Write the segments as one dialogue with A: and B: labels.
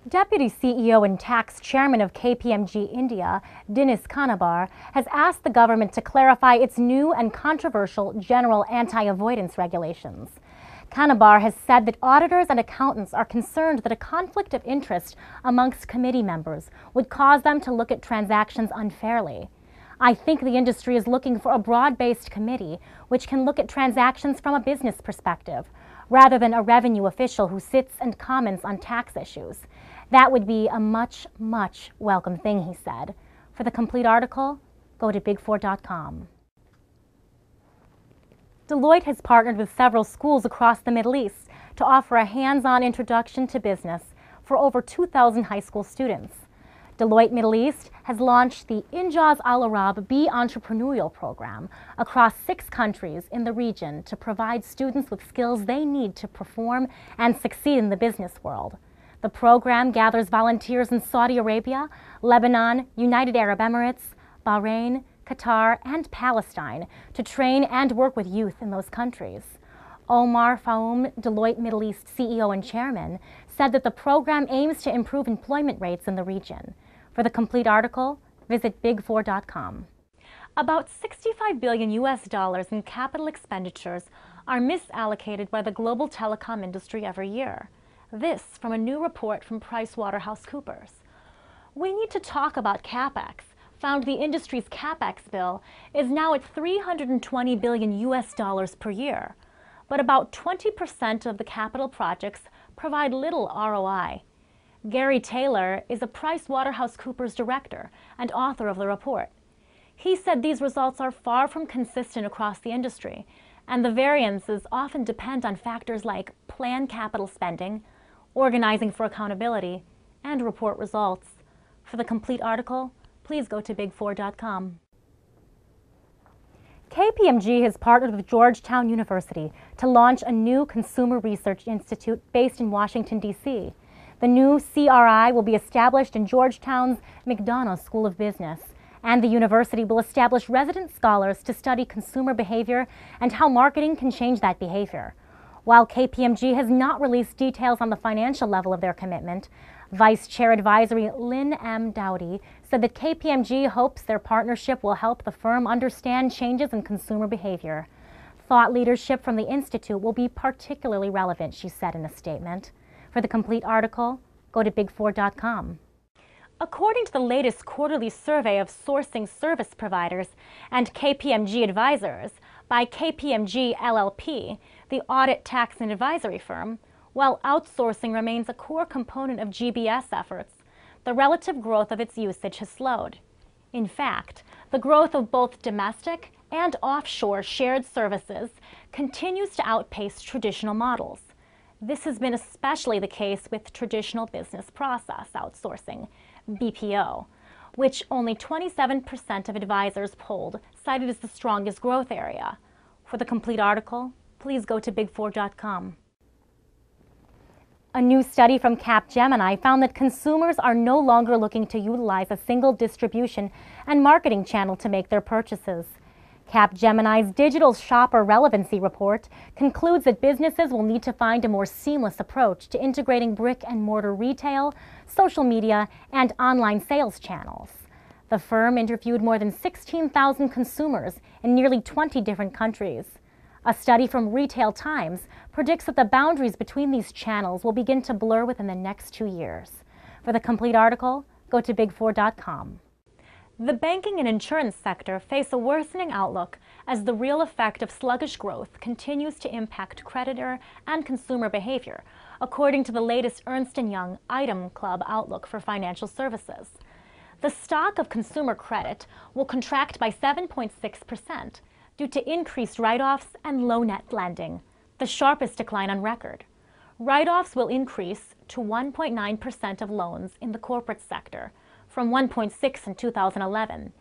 A: Deputy CEO and tax chairman of KPMG India, Dinesh Kanabar, has asked the government to clarify its new and controversial general anti-avoidance regulations. Kanabar has said that auditors and accountants are concerned that a conflict of interest amongst committee members would cause them to look at transactions unfairly. I think the industry is looking for a broad-based committee which can look at transactions from a business perspective, rather than a revenue official who sits and comments on tax issues. That would be a much, much welcome thing, he said. For the complete article, go to big4.com. Deloitte has partnered with several schools across the Middle East to offer a hands-on introduction to business for over 2,000 high school students. Deloitte Middle East has launched the Injaz Al Arab Be Entrepreneurial program across 6 countries in the region to provide students with skills they need to perform and succeed in the business world. The program gathers volunteers in Saudi Arabia, Lebanon, United Arab Emirates, Bahrain, Qatar, and Palestine to train and work with youth in those countries. Omar Faoum, Deloitte Middle East CEO and chairman, said that the program aims to improve employment rates in the region. For the complete article, visit big4.com. About $65 billion in capital expenditures are misallocated by the global telecom industry every year. This from a new report from PricewaterhouseCoopers. We Need to Talk About CapEx found the industry's CapEx bill is now at $320 billion per year, but about 20% of the capital projects provide little ROI. Gary Taylor is a PricewaterhouseCoopers director and author of the report. He said these results are far from consistent across the industry, and the variances often depend on factors like planned capital spending, organizing for accountability, and report results. For the complete article, please go to big4.com. KPMG has partnered with Georgetown University to launch a new consumer research institute based in Washington, D.C. The new CRI will be established in Georgetown's McDonough School of Business, and the university will establish resident scholars to study consumer behavior and how marketing can change that behavior. While KPMG has not released details on the financial level of their commitment, Vice Chair Advisory Lynn M. Dowdy said that KPMG hopes their partnership will help the firm understand changes in consumer behavior. Thought leadership from the Institute will be particularly relevant, she said in a statement. For the complete article, go to big4.com. According to the latest quarterly survey of sourcing service providers and KPMG advisors by KPMG LLP, the audit, tax, and advisory firm, while outsourcing remains a core component of GBS efforts, the relative growth of its usage has slowed. In fact, the growth of both domestic and offshore shared services continues to outpace traditional models. This has been especially the case with traditional business process outsourcing, BPO, which only 27% of advisors polled cited as the strongest growth area. For the complete article, please go to big4.com. A new study from Capgemini found that consumers are no longer looking to utilize a single distribution and marketing channel to make their purchases. Capgemini's Digital Shopper Relevancy Report concludes that businesses will need to find a more seamless approach to integrating brick-and-mortar retail, social media, and online sales channels. The firm interviewed more than 16,000 consumers in nearly 20 different countries. A study from Retail Times predicts that the boundaries between these channels will begin to blur within the next 2 years. For the complete article, go to big4.com. The banking and insurance sector face a worsening outlook as the real effect of sluggish growth continues to impact creditor and consumer behavior, according to the latest Ernst & Young Item Club outlook for financial services. The stock of consumer credit will contract by 7.6% due to increased write-offs and low net lending, the sharpest decline on record. Write-offs will increase to 1.9% of loans in the corporate sector, from 1.6% in 2011.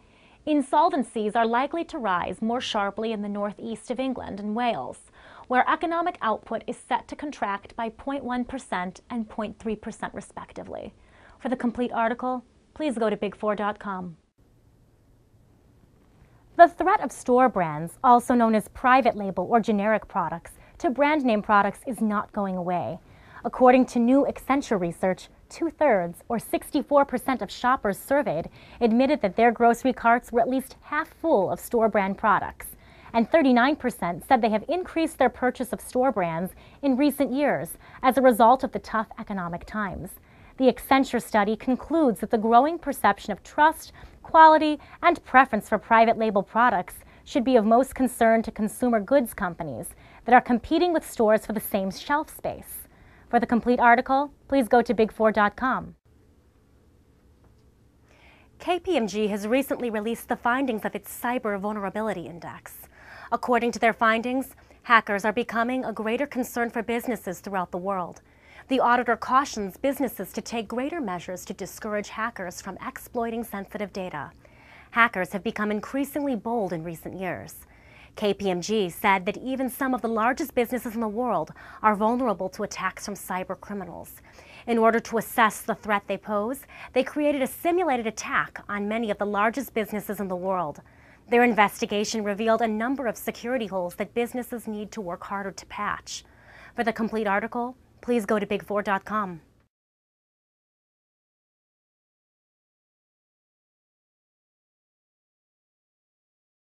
A: Insolvencies are likely to rise more sharply in the northeast of England and Wales, where economic output is set to contract by 0.1% and 0.3% respectively. For the complete article, please go to big4.com. The threat of store brands, also known as private label or generic products, to brand name products is not going away. According to new Accenture research, 2/3, or 64% of shoppers surveyed, admitted that their grocery carts were at least half full of store brand products. And 39% said they have increased their purchase of store brands in recent years as a result of the tough economic times. The Accenture study concludes that the growing perception of trust, quality, and preference for private label products should be of most concern to consumer goods companies that are competing with stores for the same shelf space. For the complete article, please go to big4.com. KPMG has recently released the findings of its Cyber Vulnerability Index. According to their findings, hackers are becoming a greater concern for businesses throughout the world. The auditor cautions businesses to take greater measures to discourage hackers from exploiting sensitive data. Hackers have become increasingly bold in recent years. KPMG said that even some of the largest businesses in the world are vulnerable to attacks from cyber criminals. In order to assess the threat they pose, they created a simulated attack on many of the largest businesses in the world. Their investigation revealed a number of security holes that businesses need to work harder to patch. For the complete article, please go to big4.com.